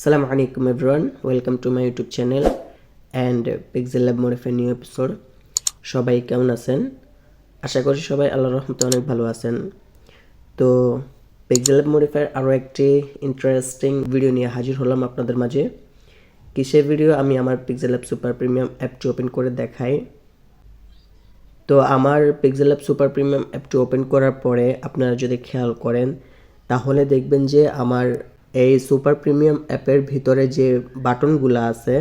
Assalamu alaikum everyone, welcome to my YouTube channel and Pixel Lab Modify new episode. সবাই কেমন আছেন? আশা করি সবাই আল্লাহর রহমতে অনেক ভালো আছেন। তো Pixel Lab Modify আরও একটি ইন্টারেস্টিং ভিডিও নিয়ে হাজির হলাম আপনাদের মাঝে। কিসের ভিডিও আমি আমার Pixel Lab Super Premium অ্যাপটি ওপেন করে দেখাই। তো আমার Pixel Lab Super Premium অ্যাপটি ওপেন করার পরে আপনারা যদি খেয়াল করেন তাহলে দেখবেন যে আমার এই সুপার প্রিমিয়াম অ্যাপের ভিতরে যে বাটনগুলো আছে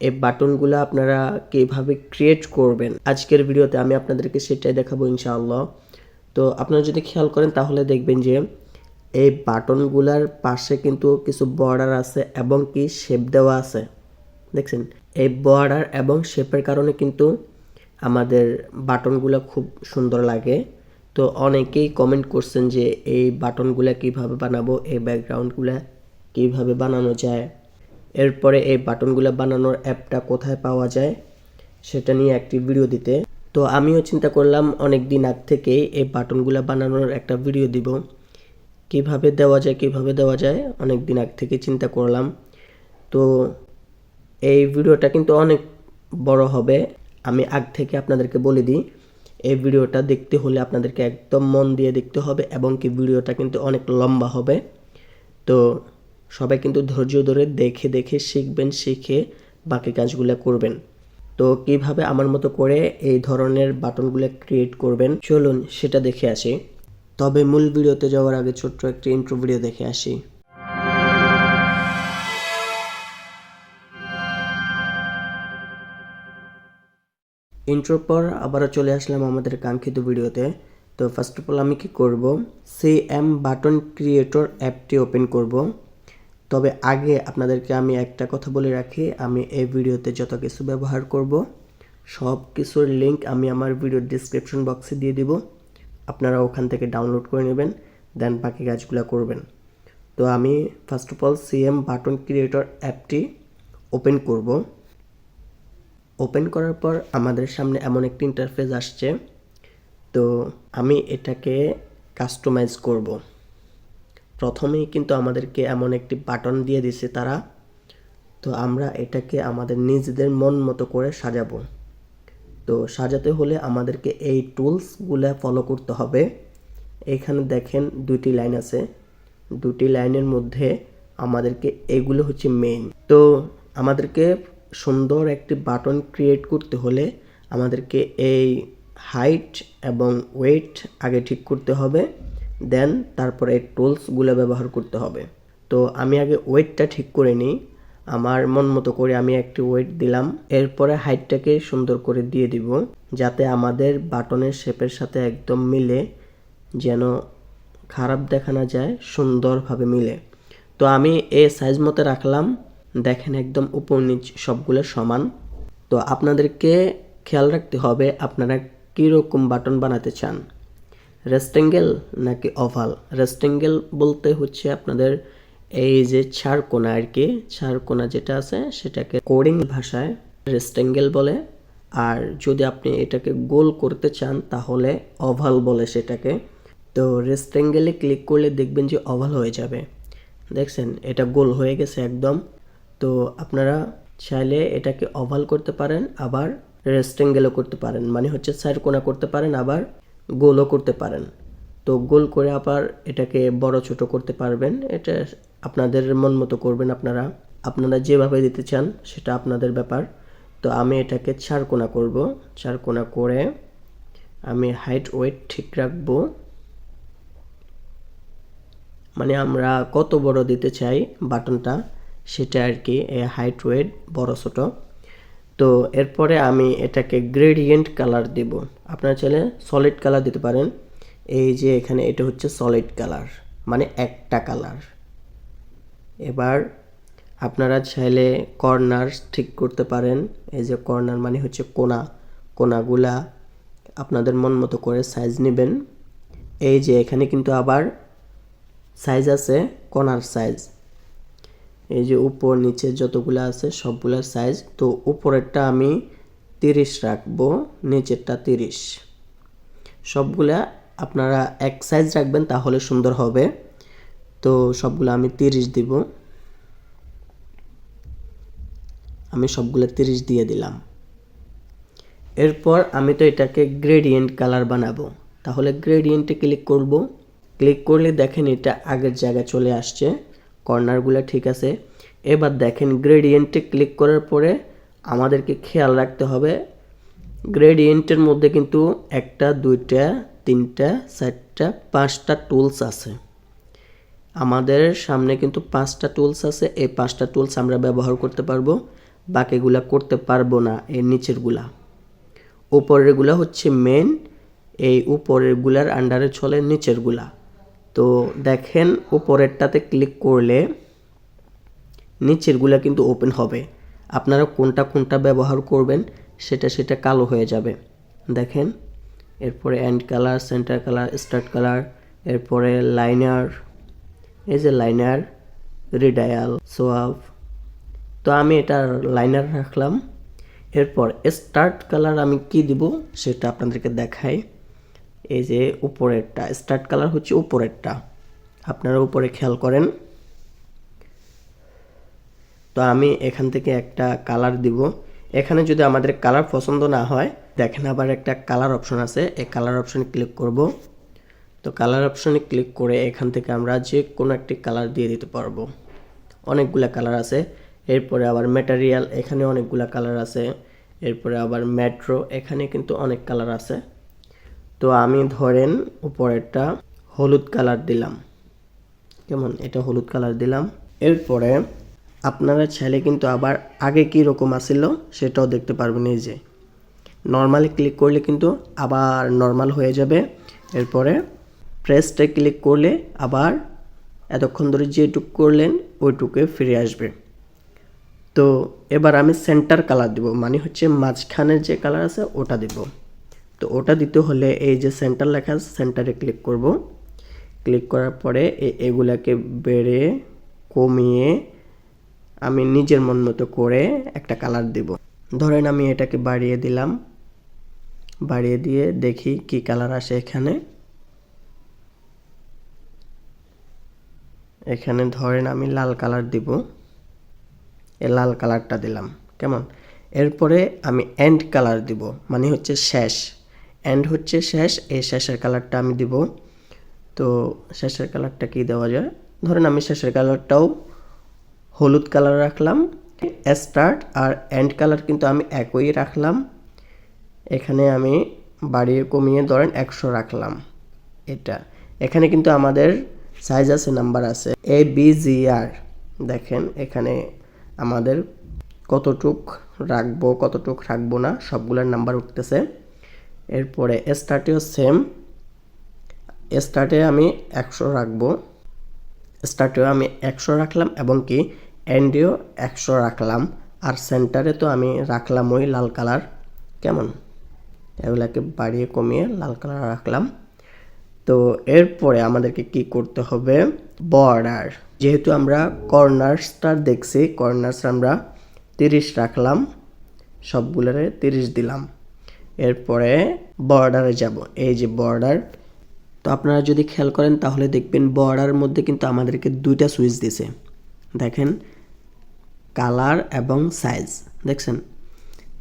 এই বাটনগুলো আপনারা কিভাবে ক্রিয়েট করবেন আজকের ভিডিওতে আমি আপনাদেরকে সেটাই দেখাবো ইনশাআল্লাহ। তো আপনারা যদি খেয়াল করেন তাহলে দেখবেন যে এই বাটনগুলোর পাশে কিন্তু কিছু বর্ডার আছে এবং কি শেপ দেওয়া আছে। দেখছেন, এই বর্ডার এবং শেপের কারণে কিন্তু আমাদের বাটনগুলো খুব সুন্দর লাগে। তো অনেকেই কমেন্ট করছেন যে এই বাটনগুলো কিভাবে বানাবো, এই ব্যাকগ্রাউন্ডগুলো কিভাবে বানানো যায়, এরপরে এই বাটনগুলো বানানোর অ্যাপটা কোথায় পাওয়া যায় সেটা নিয়ে একটি ভিডিও দিতে। তো আমিও চিন্তা করলাম অনেক দিন আগ থেকেই এই বাটনগুলো বানানোর একটা ভিডিও দিব। কিভাবে দেওয়া যায় অনেক দিন আগ থেকে চিন্তা করলাম। তো এই ভিডিওটা কিন্তু অনেক বড় হবে, আমি আগ থেকে আপনাদেরকে বলে দিই। এই ভিডিওটা দেখতে হলে আপনাদেরকে একদম মন দিয়ে দেখতে হবে এবং কি ভিডিওটা কিন্তু অনেক লম্বা হবে। তো সবাই কিন্তু ধৈর্য ধরে দেখে শিখবেন, শিখে বাকি কাজগুলো করবেন। তো কিভাবে আমার মতো করে এই ধরনের বাটনগুলো ক্রিয়েট করবেন চলুন সেটা দেখে আসি। তবে মূল ভিডিওতে যাওয়ার আগে ছোট্ট একটি ইন্ট্রো ভিডিও দেখে আসি। ইন্ট্রোর পর আবারও চলে আসলাম আমাদের কাঙ্ক্ষিত ভিডিওতে। তো ফার্স্ট অফ অল আমি কি করব, সিএম বাটন ক্রিয়েটর অ্যাপটি ওপেন করব। তবে আগে আপনাদেরকে আমি একটা কথা বলে রাখি, আমি এই ভিডিওতে যত কিছু ব্যবহার করব সব কিছুর লিঙ্ক আমি আমার ভিডিওর ডিসক্রিপশন বক্সে দিয়ে দিব, আপনারা ওখান থেকে ডাউনলোড করে নেবেন, দেন বাকি কাজগুলো করবেন। তো আমি first of all CM button creator অ্যাপটি ওপেন করব। ওপেন করার পর আমাদের সামনে এমন একটি ইন্টারফেস আসছে। তো আমি এটাকে কাস্টমাইজ করব। প্রথমেই কিন্তু আমাদেরকে এমন একটি বাটন দিয়ে দিছে তারা। তো আমরা এটাকে আমাদের নিজেদের মন মতো করে সাজাবো। তো সাজাতে হলে আমাদেরকে এই টুলসগুলো ফলো করতে হবে। এখানে দেখেন দুটি লাইন আছে, দুটি লাইনের মধ্যে আমাদেরকে এগুলো হচ্ছে মেইন। তো আমাদেরকে সুন্দর একটি বাটন ক্রিয়েট করতে হলে আমাদেরকে এই হাইট এবং ওয়েট আগে ঠিক করতে হবে, দেন তারপরে এই টুলসগুলো ব্যবহার করতে হবে। তো আমি আগে ওয়েটটা ঠিক করে নিই, আমার মন মতো করে আমি একটি ওয়েট দিলাম। এরপরে হাইটটাকে সুন্দর করে দিয়ে দিব যাতে আমাদের বাটনের শেপের সাথে একদম মিলে, যেন খারাপ দেখা না যায়, সুন্দরভাবে মিলে। তো আমি এই সাইজ মতো রাখলাম, দেখেন একদম উপর নিচ সবগুলো সমান। তো আপনাদেরকে খেয়াল রাখতে হবে আপনারা কীরকম বাটন বানাতে চান, রেক্ট্যাঙ্গেল নাকি ওভাল। রেক্ট্যাঙ্গেল বলতে হচ্ছে আপনাদের এই যে চারকোনা আর কি, চারকোনা যেটা আছে সেটাকে কোডিং ভাষায় রেক্ট্যাঙ্গেল বলে। আর যদি আপনি এটাকে গোল করতে চান তাহলে ওভাল বলে সেটাকে। তো রেক্ট্যাঙ্গেলে ক্লিক করলে দেখবেন যে ওভাল হয়ে যাবে। দেখছেন এটা গোল হয়ে গেছে একদম। তো আপনারা চাইলে এটাকে ওভাল করতে পারেন, আবার রেক্ট্যাঙ্গেলও করতে পারেন, মানে হচ্ছে চারকোনা করতে পারেন, আবার গোলও করতে পারেন। তো গোল করে আবার এটাকে বড় ছোট করতে পারবেন, এটা আপনাদের মন মতো করবেন। আপনারা যেভাবে দিতে চান সেটা আপনাদের ব্যাপার। তো আমি এটাকে চারকোনা করব, চারকোনা করে আমি হাইট ওয়েট ঠিক রাখবো, মানে আমরা কত বড় দিতে চাই বাটনটা সেটা আর কি, এই হাইট ওয়েট বড় ছোট। তো এরপরে আমি এটাকে গ্রেডিয়েন্ট কালার দেব, আপনারা চাইলে সলিড কালার দিতে পারেন। এই যে এখানে এটা হচ্ছে সলিড কালার, মানে একটা কালার। এবার আপনারা চাইলে কর্নার ঠিক করতে পারেন। এই যে কর্নার মানে হচ্ছে কোনা, কোনাগুলা আপনাদের মন মতো করে সাইজ নেবেন। এই যে এখানে কিন্তু আবার সাইজ আছে, কোনার সাইজ, এই যে উপর নিচে যতগুলো আছে সবগুলোর সাইজ। তো উপরেরটা আমি 30 রাখবো, নিচেরটা 30। সবগুলা আপনারা এক সাইজ রাখবেন তাহলে সুন্দর হবে। তো সবগুলো আমি 30 দিব। আমি সবগুলো 30 দিয়ে দিলাম। এরপর আমি তো এটাকে গ্রেডিয়েন্ট কালার বানাবো, তাহলে গ্রেডিয়েন্টে ক্লিক করব। ক্লিক করলে দেখেন এটা আগের জায়গায় চলে আসছে, কর্নারগুলো ঠিক আছে। এবার দেখেন গ্রেডিয়েন্টে ক্লিক করার পরে আমাদেরকে খেয়াল রাখতে হবে গ্রেডিয়েন্টের মধ্যে কিন্তু 1টা 2টা 3টা 4টা 5টা টুলস আছে। আমাদের সামনে কিন্তু 5টা টুলস আছে, এই 5টা টুলস আমরা ব্যবহার করতে পারবো, বাকিগুলা করতে পারবো না। এই নিচেরগুলা, উপরেরগুলা হচ্ছে মেন, এই উপরেরগুলার আন্ডারে চলে নিচেরগুলা। তো দেখেন উপরেরটাতে ক্লিক করলে নিচেরগুলা কিন্তু ওপেন হবে। আপনারা কোনটা কোনটা ব্যবহার করবেন সেটা কালো হয়ে যাবে। দেখেন এরপরে end colour, centre colour, start colour, এরপরে লাইনার, এই যে লাইনার, রিডায়াল, সোয়াপ। তো আমি এটা লাইনার রাখলাম। এরপর স্টার্ট কালার আমি কি দিব সেটা আপনাদেরকে দেখাই। এই যে উপরেরটা স্টার্ট কালার হচ্ছে উপরেরটা, আপনারা উপরে খেয়াল করেন। তো আমি এখান থেকে একটা কালার দিব। এখানে যদি আমাদের কালার পছন্দ না হয়, দেখেন আবার একটা কালার অপশন আছে, এই কালার অপশনে ক্লিক করব। তো কালার অপশনে ক্লিক করে এখান থেকে আমরা যে কোনো একটি কালার দিয়ে দিতে পারবো। অনেকগুলা কালার আছে। এরপরে আবার ম্যাটেরিয়াল, এখানে অনেকগুলা কালার আছে। এরপরে আবার মেট্রো, এখানে কিন্তু অনেক কালার আছে। তো আমি ধরেন উপরেরটা হলুদ কালার দিলাম, কেমন, এটা হলুদ কালার দিলাম। এরপরে আপনারা চাইলে কিন্তু আবার আগে কি রকম আসছিল সেটাও দেখতে পারবেন। এই যে নর্মালি ক্লিক করলে কিন্তু আবার নর্মাল হয়ে যাবে। এরপরে প্রেসটা ক্লিক করলে আবার এতক্ষণ ধরে যেটুক করলেন ওইটুকু ফিরে আসবে। তো এবার আমি সেন্টার কালার দিব, মানে হচ্ছে মাঝখানের যে কালার আছে ওটা দিব। তো ওটা দিতে হলে এই যে সেন্টার লেখা আছে, সেন্টারে ক্লিক করব। ক্লিক করার পরে এগুলাকে বেড়ে কমিয়ে আমি নিজের মন মতো করে একটা কালার দিব। ধরেন আমি এটাকে বাড়িয়ে দিলাম, বাড়িয়ে দিয়ে দেখি কি কালার আসে। এখানে ধরেন আমি লাল কালার দিব, এই লাল কালারটা দিলাম, কেমন। এরপরে আমি এন্ড কালার দিব, মানে হচ্ছে শেষ, এন্ড হচ্ছে শেষ, এই শেষের কালারটা আমি দিব। তো শেষের কালারটা কি দেওয়া যায়, ধরেন আমি শেষের কালারটাও হলুদ কালার রাখলাম। স্টার্ট আর এন্ড কালার কিন্তু আমি একই রাখলাম। এখানে আমি বাড়িয়ে কমিয়ে ধরেন 100 রাখলাম। এটা এখানে কিন্তু আমাদের সাইজ আছে, নাম্বার আছে ABGR। দেখেন এখানে আমাদের কতটুক রাখবো কতটুক রাখবো না সবগুলোর নাম্বার উঠতেছে। এরপরে স্টার্টেও সেম, স্টার্টে আমি 100 রাখবো, স্টার্টেও আমি 100 রাখলাম এবং কি এন্ডেও 100 রাখলাম। আর সেন্টারে তো আমি রাখলাম ওই লাল কালার, কেমন। এগুলাকে বাড়িয়ে কমিয়ে লাল কালার রাখলাম। তো এরপরে আমাদেরকে কি করতে হবে, বর্ডার, যেহেতু আমরা কর্নার্সটা দেখছি, কর্নার্স আমরা 30 রাখলাম, সবগুলোরে 30 দিলাম। এরপরে বর্ডারে যাব, এই যে বর্ডার। তো আপনারা যদি খেয়াল করেন তাহলে দেখবেন বর্ডারের মধ্যে কিন্তু আমাদেরকে দুইটা সুইচ দিছে, দেখেন কালার এবং সাইজ, দেখছেন।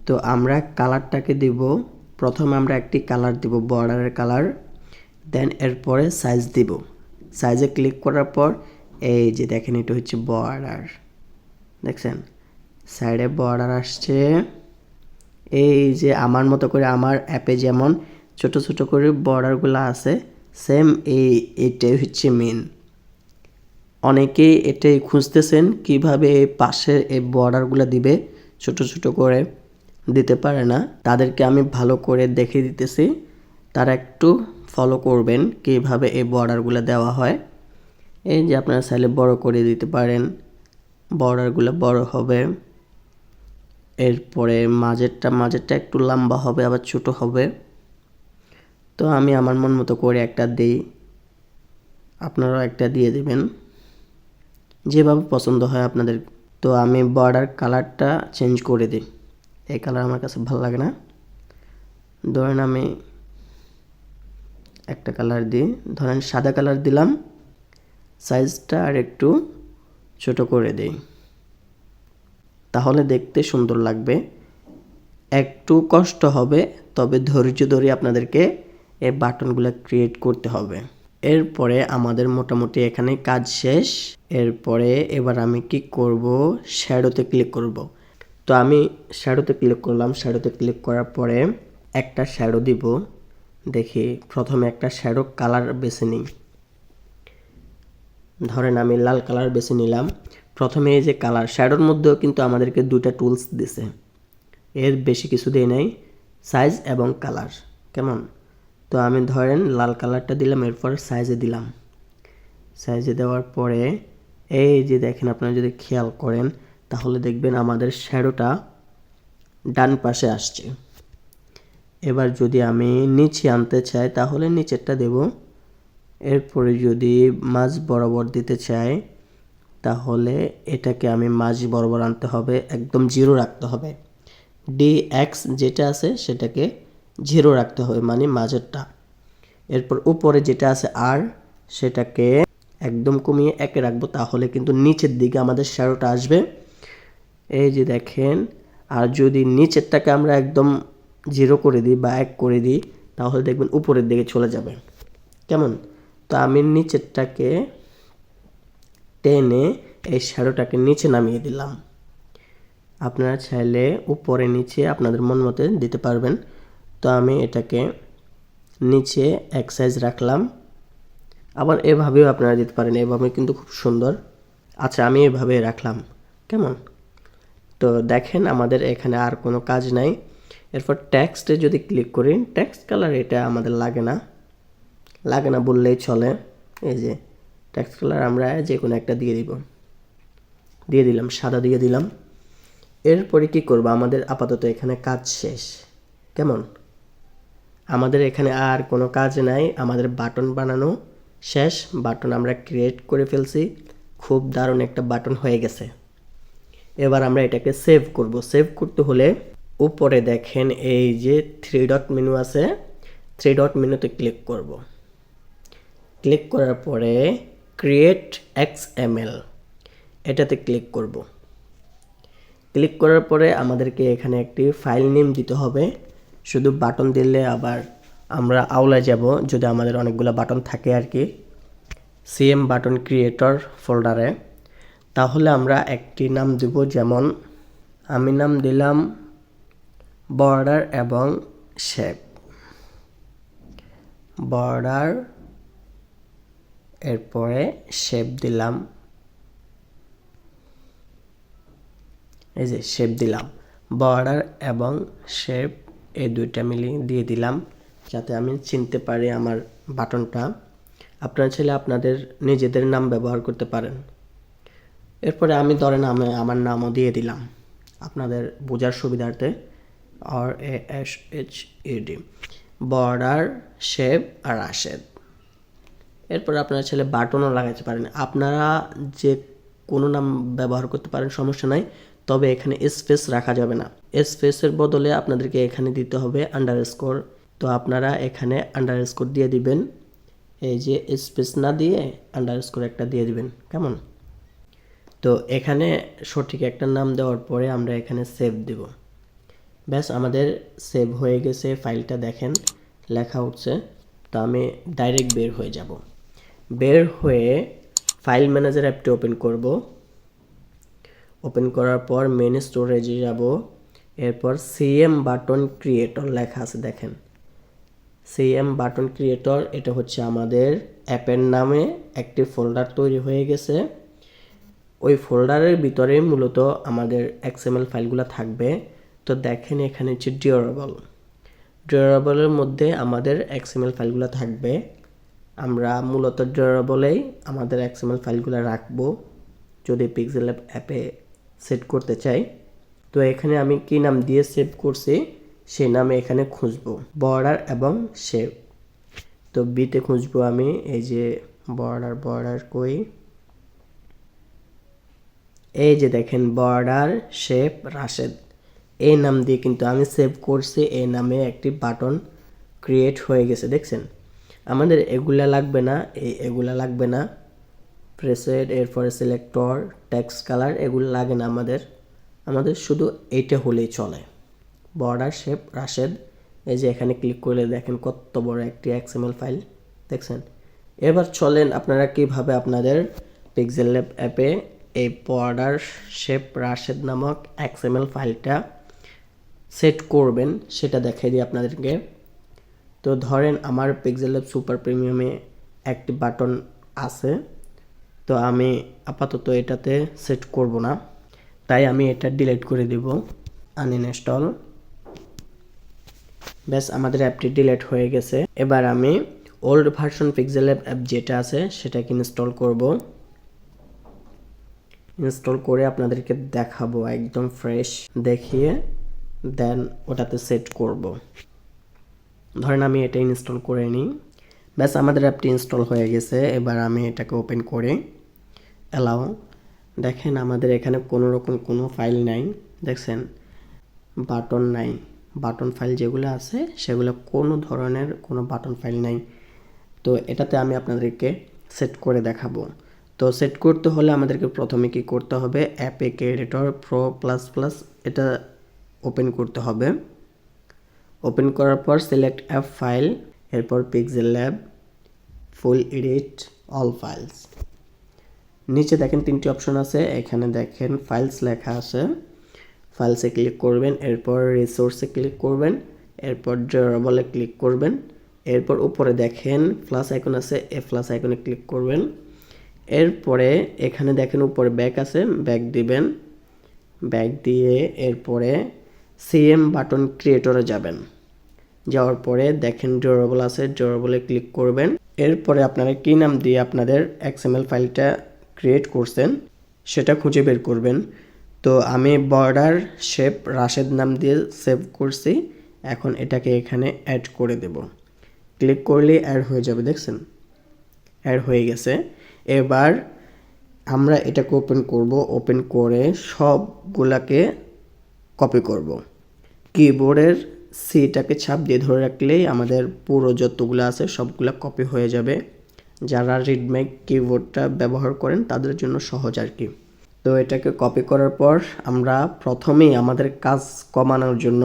তো আমরা কালারটাকে দিব, প্রথমে আমরা একটি কালার দিব বর্ডারের কালার, দেন এরপরে সাইজ দিব। সাইজে ক্লিক করার পর এই যে দেখেন এটা হচ্ছে বর্ডার, দেখছেন সাইডে বর্ডার আসছে। এই যে আমার মতো করে আমার অ্যাপে যেমন ছোট ছোট করে বর্ডারগুলো আছে, সেম এইটাই হচ্ছে মেন। অনেকেই এটাই খুঁজতেছেন কিভাবে এই পাশে এই বর্ডারগুলো দিবে, ছোট ছোট করে দিতে পারে না, তাদেরকে আমি ভালো করে দেখিয়ে দিতেছি, তারা একটু ফলো করবেন কিভাবে এই বর্ডারগুলো দেওয়া হয়। এই যে আপনারা চাইলে বড় করে দিতে পারেন, বর্ডারগুলো বড় হবে। এরপরে মাঝেরটা একটু লম্বা হবে আবার ছোট হবে। তো আমি আমার মন মতো করে একটা দিই, আপনারাও একটা দিয়ে দিবেন যেভাবে পছন্দ হয় আপনাদের। তো আমি বর্ডার কালারটা চেঞ্জ করে দিই, এই কালার আমার কাছে ভালো লাগে না। ধরেন আমি একটা কালার দিই, ধরেন সাদা কালার দিলাম, সাইজটা আর একটু ছোট করে দিই, তাহলে দেখতে সুন্দর লাগবে। একটু কষ্ট হবে, তবে ধৈর্য ধরে আপনাদেরকে এই বাটনগুলো ক্রিয়েট করতে হবে। এরপরে আমাদের মোটামুটি এখানে কাজ শেষ। এরপরে এবার আমি কি করব, শ্যাডোতে ক্লিক করব। তো আমি শ্যাডোতে ক্লিক করলাম। শ্যাডোতে ক্লিক করার পরে একটা শ্যাডো দিব। দেখি প্রথমে একটা শ্যাডো কালার বেছে নিই। ধরেন আমি লাল কালার বেছে নিলাম। প্রথমে এই যে কালার, শ্যাডোর মধ্যেও কিন্তু আমাদেরকে দুইটা টুলস দিছে, এর বেশি কিছু দেয় নাই, সাইজ এবং কালার। কেমন? তো আমি ধরেন লাল কালারটা দিলাম, এরপর সাইজে দিলাম। সাইজে দেওয়ার পরে এই যে দেখেন, আপনারা যদি খেয়াল করেন তাহলে দেখবেন আমাদের শ্যাডোটা ডান পাশে আসছে। এবার যদি আমি নিচে আনতে চাই তাহলে নিচেরটা দেব। এরপরে যদি মাঝ বরাবর দিতে চাই তাহলে এটাকে আমি মাঝ বরাবর আনতে হবে, একদম জিরো রাখতে হবে। DX যেটা আছে সেটাকে জিরো রাখতে হবে, মানে মাঝেরটা। এরপর উপরে যেটা আছে R সেটাকে একদম কমিয়ে একে রাখবো, তাহলে কিন্তু নিচের দিকে আমাদের শ্যাডোটা আসবে। এই যে দেখেন, আর যদি নিচেরটাকে আমরা একদম জিরো করে দিই বা 1 করে দিই তাহলে দেখবেন উপরের দিকে চলে যাবে। কেমন? তো আমি নিচেরটাকে টেনে এই শ্যাডোটাকে নিচে নামিয়ে দিলাম। আপনারা চাইলে উপরে নিচে আপনাদের মন মতো দিতে পারবেন। তো আমি এটাকে নিচে এক সাইজ রাখলাম। আবার এভাবেও আপনারা দিতে পারেন, এভাবে কিন্তু খুব সুন্দর। আচ্ছা, আমি এভাবে রাখলাম। কেমন? তো দেখেন আমাদের এখানে আর কোনো কাজ নাই। এরপর টেক্সটে যদি ক্লিক করি, টেক্সট কালার এটা আমাদের লাগে না বললেই চলে। এই যে টেক্সট কালার আমরা যে কোনো একটা দিয়ে দিলাম, সাদা দিয়ে দিলাম। এরপরে কি করব, আমাদের আপাতত এখানে কাজ শেষ। কেমন? আমাদের এখানে আর কোনো কাজ নাই, আমাদের বাটন বানানো শেষ। বাটন আমরা ক্রিয়েট করে ফেলছি, খুব দারুণ একটা বাটন হয়ে গেছে। এবার আমরা এটাকে সেভ করব। সেভ করতে হলে উপরে দেখেন এই যে 3 ডট মেনু আছে, 3 ডট মেনুতে ক্লিক করব। ক্লিক করার পরে ক্রিয়েট XML এটাতে ক্লিক করব। ক্লিক করার পরে আমাদেরকে এখানে একটি ফাইল নেম দিতে হবে। শুধু বাটন দিলে আবার আমরা আওলা যাব, যদি আমাদের অনেকগুলো বাটন থাকে আর কি, CM বাটন ক্রিয়েটর ফোল্ডারে। তাহলে আমরা একটি নাম দেব, যেমন আমি নাম দিলাম বর্ডার এবং শেপ। বর্ডার, এরপরে শেপ দিলাম। এই যে শেপ দিলাম, বর্ডার এবং শেপ এই দুইটা মিলিয়ে দিয়ে দিলাম, যাতে আমি চিনতে পারি আমার বাটনটা। আপনারা চাইলে আপনাদের নিজেদের নাম ব্যবহার করতে পারেন। এরপরে আমি ধরেন আমার নামও দিয়ে দিলাম আপনাদের বোঝার সুবিধার্থে, RASHED, বর্ডার, শেপ আর রাশেদ। এরপর আপনারা চাইলে বাটনও লাগাতে পারেন, আপনারা যে কোনো নাম ব্যবহার করতে পারেন, সমস্যা নাই। তবে এখানে স্পেস রাখা যাবে না, স্পেসের বদলে আপনাদেরকে এখানে দিতে হবে আন্ডারস্কোর। তো আপনারা এখানে আন্ডারস্কোর দিয়ে দিবেন, এই যে স্পেস না দিয়ে আন্ডারস্কোর একটা দিয়ে দিবেন। কেমন? তো এখানে সঠিক একটা নাম দেওয়ার পরে আমরা এখানে সেভ দেব। ব্যাস, আমাদের সেভ হয়ে গেছে। ফাইলটা দেখেন লেখা উঠছে। তো আমি ডাইরেক্ট বের হয়ে যাব। বের হয়ে ফাইল ম্যানেজার অ্যাপটি ওপেন করব। ওপেন করার পর মেন স্টোরেজে যাব। এরপর CM বাটন ক্রিয়েটর লেখা আছে, দেখেন CM বাটন ক্রিয়েটর। এটা হচ্ছে আমাদের অ্যাপের নামে একটি ফোল্ডার তৈরি হয়ে গেছে। ওই ফোল্ডারের ভিতরে মূলত আমাদের XML ফাইলগুলো থাকবে। তো দেখেন এখানে হচ্ছে ডিউরেবলের মধ্যে আমাদের XML ফাইলগুলো থাকবে। আমরা মূলত ডিউরেবলেই আমাদের XML ফাইলগুলো রাখবো যদি পিক্সেল অ্যাপে সেট করতে চাই। তো এখানে আমি কি নাম দিয়ে সেভ করছি সেই নামে এখানে খুঁজবো, বর্ডার এবং শেপ। তো বিতে খুঁজবো আমি, এই যে বর্ডার কই, এই যে দেখেন বর্ডার, শেপ, রাশেদ, এই নাম দিয়ে কিন্তু আমি সেভ করছি। এই নামে একটি বাটন ক্রিয়েট হয়ে গেছে, দেখছেন। আমাদের এগুলা লাগবে না, এগুলা লাগবে না, প্রেসেড, এরপরে সিলেক্টর, টেক্সট কালার, এগুলো লাগে না আমাদের। আমাদের শুধু এইটা হলেই চলে। বর্ডার শেপ রাশেদ, এই যে এখানে ক্লিক করলে দেখেন কত বড় একটি এক্সএমএল ফাইল দেখছেন। এবার চলেন আপনারা কিভাবে আপনাদের পিক্সেল ল্যাব অ্যাপে এই বর্ডার শেপ রাশেদ নামক এক্সএমএল ফাইলটা সেট করবেন সেটা দেখাই দিই আপনাদেরকে। তো ধরেন আমার পিক্সেল ল্যাব সুপার প্রিমিয়ামে একটি বাটন আছে, তো আমি আপাতত এটাতে সেট করব না, তাই আমি এটা ডিলিট করে দিব, আনইনস্টল। ব্যাস আমাদের অ্যাপটি ডিলিট হয়ে গেছে। এবার আমি ওল্ড ভার্সন পিক্সেল অ্যাপ যেটা আছে সেটাকে ইনস্টল করব। ইনস্টল করে আপনাদেরকে দেখাবো একদম ফ্রেশ দেখিয়ে, দেন ওটাতে সেট করব। ধরেন আমি এটা ইনস্টল করে নিই। ব্যাস আমাদের অ্যাপটি ইনস্টল হয়ে গেছে। এবার আমি এটাকে ওপেন করে অ্যালাউ। দেখেন আমাদের এখানে কোনো রকম কোনো ফাইল নাই, দেখছেন বাটন নাই। বাটন ফাইল যেগুলো আছে সেগুলো কোনো ধরনের কোনো বাটন ফাইল নাই। তো এটাতে আমি আপনাদেরকে সেট করে দেখাবো। তো সেট করতে হলে আমাদেরকে প্রথমে কি করতে হবে, APEC editor pro plus plus এটা ওপেন করতে হবে। ওপেন করার পর সিলেক্ট অ্যাপ ফাইল, এরপর পিক্সেল ল্যাব ফুল এডিট অল ফাইলস। নিচে দেখেন তিনটি অপশন আছে, এখানে দেখেন ফাইলস লেখা আছে, ফাইলসে ক্লিক করবেন, এরপর রিসোর্সে ক্লিক করবেন, এরপর ড্রয়ারেবলে ক্লিক করবেন, এরপর উপরে দেখেন প্লাস আইকন আছে, এই প্লাস আইকনে ক্লিক করবেন। এরপরে এখানে দেখেন উপরে ব্যাক আছে, ব্যাক দিবেন, ব্যাক দিয়ে এরপরে সিএম বাটন ক্রিয়েটরে যাবেন। যাওয়ার পরে দেখেন ড্রয়ারেবল আছে, ড্রয়ারেবলে ক্লিক করবেন। এরপরে আপনারা কী নাম দিয়ে আপনাদের এক্সএমএল ফাইলটা ক্রিয়েট করছেন সেটা খুঁজে বের করবেন। তো আমি বর্ডার শেপ রাশেদ নাম দিয়ে সেভ করছি, এখন এটাকে এখানে অ্যাড করে দেব। ক্লিক করলে অ্যাড হয়ে যাবে, দেখছেন অ্যাড হয়ে গেছে। এবার আমরা এটাকে ওপেন করব, ওপেন করে সবগুলাকে কপি করব। কিবোর্ডের সিটাকে ছাপ দিয়ে ধরে রাখলেই আমাদের পুরো যতগুলো আছে সবগুলা কপি হয়ে যাবে। যারা রিডমেক কিবোর্ডটা ব্যবহার করেন তাদের জন্য সহজ আর কি। তো এটাকে কপি করার পর আমরা প্রথমেই আমাদের কাজ কমানোর জন্য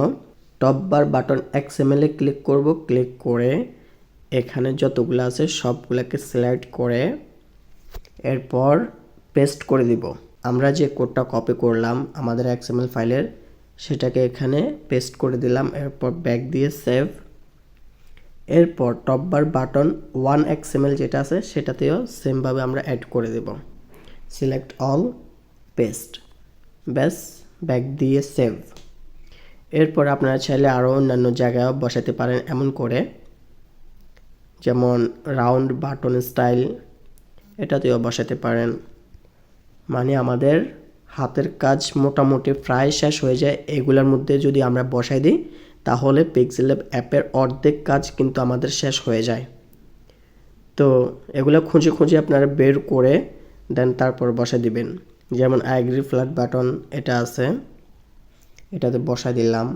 টপ বার বাটন এক্সএমএল-এ ক্লিক করব। ক্লিক করে এখানে যতগুলো আছে সবগুলোকে সিলেক্ট করে এরপর পেস্ট করে দিব। আমরা যে কোডটা কপি করলাম আমাদের এক্সএমএল ফাইলের সেটাকে এখানে পেস্ট করে দিলাম, এরপর ব্যাক দিয়ে সেভ। এরপর টপ বার বাটন 1 XML যেটা আছে সেটাতেও সেমভাবে আমরা অ্যাড করে দেব। সিলেক্ট অল, পেস্ট, ব্যাস ব্যাক দিয়ে সেভ। এরপর আপনারা চাইলে আরও অন্যান্য জায়গায় বসাতে পারেন এমন করে, যেমন রাউন্ড বাটন স্টাইল এটাতেও বসাতে পারেন। মানে আমাদের হাতের কাজ মোটামুটি প্রায় শেষ হয়ে যায়। এগুলোর মধ্যে যদি আমরা বসাই দিই তাহলে পিক্সেল ল্যাব অ্যাপের অর্ধেক কাজ কিন্তু আমাদের শেষ হয়ে যায়। তো এগুলো খুঁজে খুঁজে আপনারা বের করে দেন তারপর বসাই দিবেন। যেমন আইগ্রি ফ্ল্যাট বাটন এটা আছে, এটাতে বসাই দিলাম,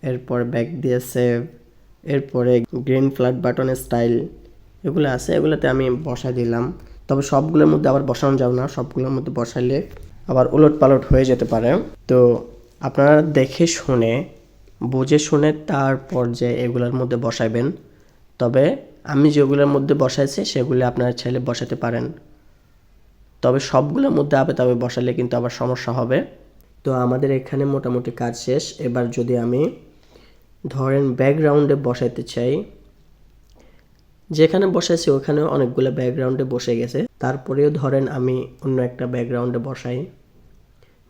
এরপর ব্যাক দিয়ে সেভ। এরপরে গ্রিন ফ্ল্যাট বাটন স্টাইল এগুলো আছে, এগুলোতে আমি বসাই দিলাম। তবে সবগুলোর মধ্যে আবার বসানো যাবে না, সবগুলোর মধ্যে বসাইলে আবার উলট পালট হয়ে যেতে পারে। তো আপনারা দেখে শুনে বুঝে শুনে তারপর যে এগুলোর মধ্যে বসাবেন। তবে আমি যেগুলোর মধ্যে বসাইছি সেগুলো আপনারা চাইলে বসাতে পারেন, তবে সবগুলোর মধ্যে তবে বসালে কিন্তু আবার সমস্যা হবে। তো আমাদের এখানে মোটামুটি কাজ শেষ। এবার যদি আমি ধরেন ব্যাকগ্রাউন্ডে বসাইতে চাই, যেখানে বসাইছি ওখানে অনেকগুলো ব্যাকগ্রাউন্ডে বসে গেছে, তারপরেও ধরেন আমি অন্য একটা ব্যাকগ্রাউন্ডে বসাই,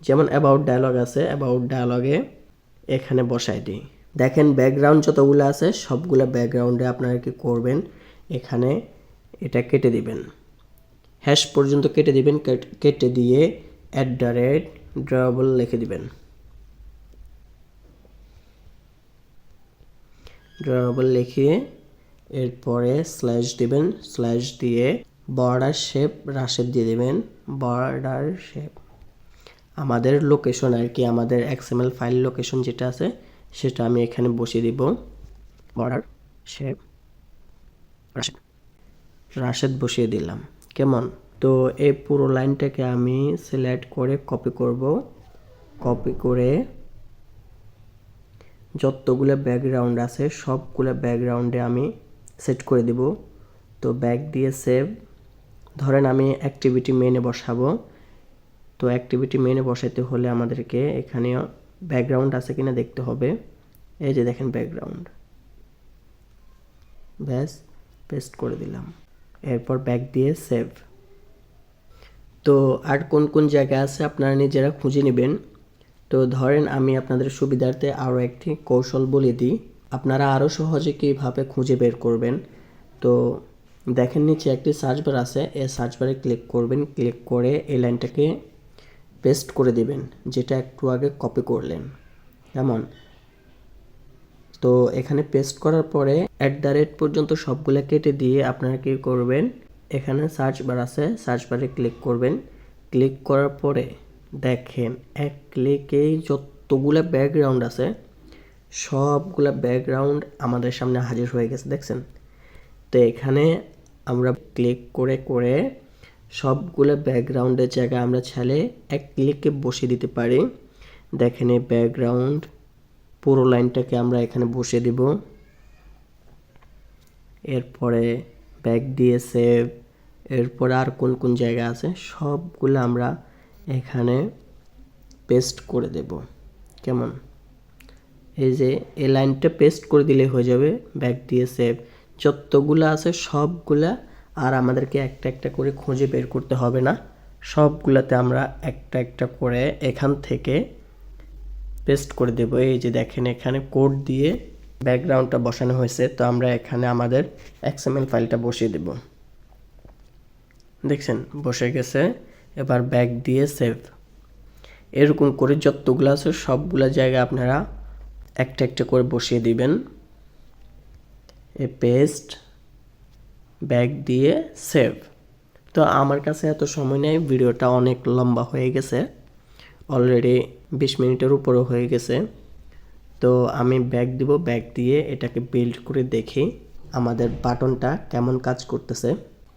যেমন অ্যাবাউট ডায়লগ আছে, অ্যাবাউট ডায়লগে এখানে বসাই দিই। দেখেন ব্যাকগ্রাউন্ড যতগুলো আছে সবগুলো ব্যাকগ্রাউন্ডে আপনারা কি করবেন, এখানে এটা কেটে দিবেন, হ্যাশ পর্যন্ত কেটে দিবেন। কেটে দিয়ে @ড্রয়ারেবল লিখে দিবেন। ড্রয়ারেবল লিখে এরপরে স্ল্যাশ দিবেন, স্ল্যাশ দিয়ে বর্ডার শেপ রাশেদ দিয়ে দিবেন। বর্ডার শেপ আমাদের লোকেশন আর কি, আমাদের এক্সএমএল ফাইল লোকেশন যেটা আছে সেটা আমি এখানে বসিয়ে দিব। বর্ডার শেপ রাশেদ বসিয়ে দিলাম। কেমন? তো এই পুরো লাইনটাকে আমি সিলেক্ট করে কপি করব, কপি করে যতগুলো ব্যাকগ্রাউন্ড আছে সবগুলো ব্যাকগ্রাউন্ডে আমি সেট করে দিব। তো ব্যাক দিয়ে সেভ। ধরেন আমি অ্যাক্টিভিটি মেনে বসাবো। তো অ্যাক্টিভিটি মেনে বসাতে হলে আমাদেরকে এখানে ব্যাকগ্রাউন্ড আছে কিনা দেখতে হবে। এই যে দেখেন ব্যাকগ্রাউন্ড, ব্যাস পেস্ট করে দিলাম। এরপর ব্যাক দিয়ে সেভ। তো আর কোন কোন জায়গা আছে আপনারা নিজেরা খুঁজে নেবেন। তো ধরেন আমি আপনাদের সুবিধার্থে আরও একটি কৌশল বলে দিই, আপনারা আরও সহজে কীভাবে খুঁজে বের করবেন। তো দেখেন নিচে একটি সার্চ বার আছে, এই সার্চ বারে ক্লিক করবেন, ক্লিক করে এই লাইনটাকে পেস্ট করে দিবেন যেটা একটু আগে কপি করলেন। কেমন? তো এখানে পেস্ট করার পরে @ পর্যন্ত সবগুলো কেটে দিয়ে আপনারা কী করবেন, এখানে সার্চ বার আছে, সার্চ বারে ক্লিক করবেন। ক্লিক করার পরে দেখেন এক ক্লিকেই যতগুলো ব্যাকগ্রাউন্ড আছে সবগুলো ব্যাকগ্রাউন্ড আমাদের সামনে হাজির হয়ে গেছে, দেখছেন? তো এখানে আমরা ক্লিক করে করে সবগুলো ব্যাকগ্রাউন্ডের জায়গায় আমরা চাইলে এক ক্লিকে বসিয়ে দিতে পারি। দেখেন এই ব্যাকগ্রাউন্ড পুরো লাইনটাকে আমরা এখানে বসিয়ে দিব। এরপরে ব্যাক দিয়ে সেভ। এরপরে আর কোন কোন জায়গা আছে সবগুলো আমরা এখানে পেস্ট করে দেব। কেমন? এই যে এই লাইনটা পেস্ট করে দিলে হয়ে যাবে। ব্যাক দিয়ে সেভ। যতগুলো আছে সবগুলা আর আমাদেরকে একটা একটা করে খুঁজে বের করতে হবে না, সবগুলাতে আমরা একটা একটা করে এখান থেকে পেস্ট করে দেব। এই যে দেখেন এখানে কোড দিয়ে ব্যাকগ্রাউন্ডটা বসানো হয়েছে। তো আমরা এখানে আমাদের XML ফাইলটা বসিয়ে দেব। দেখছেন বসে গেছে। এবার ব্যাক দিয়ে সেভ। এরকম করে যতগুলো আছে সবগুলা জায়গায় আপনারা একটা একটা করে বসিয়ে দিবেন। পেস্ট, ব্যাক দিয়ে সেভ। তো আমার কাছে এত সময় নেই, ভিডিওটা অনেক লম্বা হয়ে গেছে, অলরেডি 20 মিনিটের উপরও হয়ে গেছে। তো আমি ব্যাক দিব, ব্যাক দিয়ে এটাকে বিল্ড করে দেখি আমাদের বাটনটা কেমন কাজ করতেছে।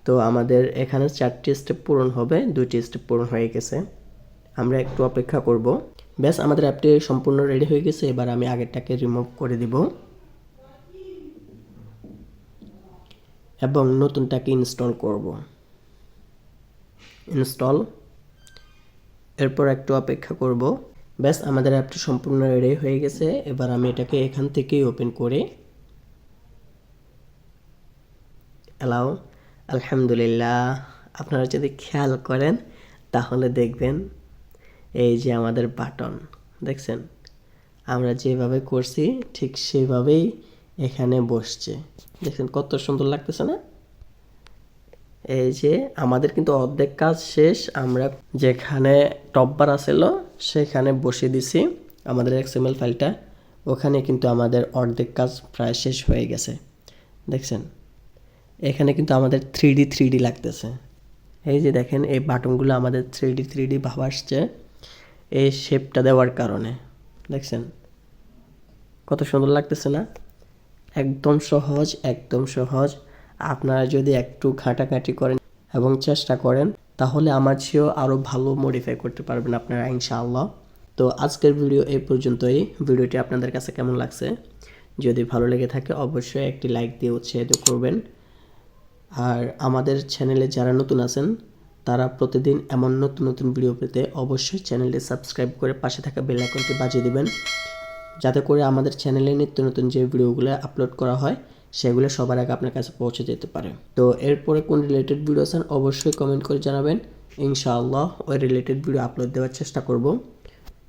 তো আমাদের এখানে 4টি স্টেপ পূরণ হবে, 2টি স্টেপ পূরণ হয়ে গেছে। আমরা একটু অপেক্ষা করব। ব্যাস আমাদের অ্যাপটি সম্পূর্ণ রেডি হয়ে গেছে। এবার আমি আগেরটাকে রিমুভ করে দিব এবং নতুনটাকে ইনস্টল করব। ইনস্টল। এরপর একটু অপেক্ষা করব। ব্যাস আমাদের অ্যাপটি সম্পূর্ণ রেডি হয়ে গেছে। এবার আমি এটাকে এখান থেকেই ওপেন করে অ্যালাউ। আলহামদুলিল্লাহ, আপনারা যদি খেয়াল করেন তাহলে দেখবেন এই যে আমাদের বাটন, দেখছেন আমরা যেভাবে করছি ঠিক সেভাবেই এখানে বসছে। দেখছেন কত সুন্দর লাগতেছে না? এই যে আমাদের কিন্তু অর্ধেক কাজ শেষ। আমরা যেখানে টপবার আছিল সেখানে বসিয়ে দিছি আমাদের XML ফাইলটা, ওখানে কিন্তু আমাদের অর্ধেক কাজ প্রায় শেষ হয়ে গেছে। দেখছেন এখানে কিন্তু আমাদের 3D লাগতেছে। এই যে দেখেন এই বাটনগুলো আমাদের 3D ভাব আসছে এই শেপটা দেওয়ার কারণে। দেখছেন কত সুন্দর লাগতেছে না? একদম সহজ, একদম সহজ। আপনারা যদি একটু ঘাটাঘাটি করেন এবং চেষ্টা করেন তাহলে আমার চেয়েও আরও ভালো মডিফাই করতে পারবেন আপনারা ইনশাআল্লাহ। তো আজকের ভিডিও এই পর্যন্তই। ভিডিওটি আপনাদের কাছে কেমন লাগছে যদি ভালো লেগে থাকে অবশ্যই একটি লাইক দিয়ে উৎসাহিত করবেন। আর আমাদের চ্যানেলে যারা নতুন আছেন তারা প্রতিদিন এমন নতুন নতুন ভিডিও পেতে অবশ্যই চ্যানেলটি সাবস্ক্রাইব করে পাশে থাকা বেল আইকনটি বাজিয়ে দিবেন, যাতে করে আমাদের চ্যানেলে নিত্য নতুন যে ভিডিওগুলো আপলোড করা হয় সেগুলো সবার আগে আপনার কাছে পৌঁছে যেতে পারে। তো এরপরে কোন রিলেটেড ভিডিও আছেন অবশ্যই কমেন্ট করে জানাবেন, ইনশাআল্লাহ ওই রিলেটেড ভিডিও আপলোড দেওয়ার চেষ্টা করব।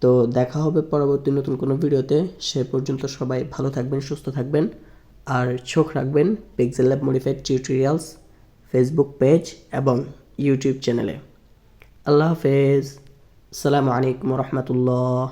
তো দেখা হবে পরবর্তী নতুন কোনো ভিডিওতে। সে পর্যন্ত সবাই ভালো থাকবেন, সুস্থ থাকবেন আর চোখ রাখবেন pixel lab modified tutorials Facebook page এবং ইউটিউব চ্যানেলে। আল্লাহ হাফেজ। আসসালামু আলাইকুম রহমতুল্লাহ।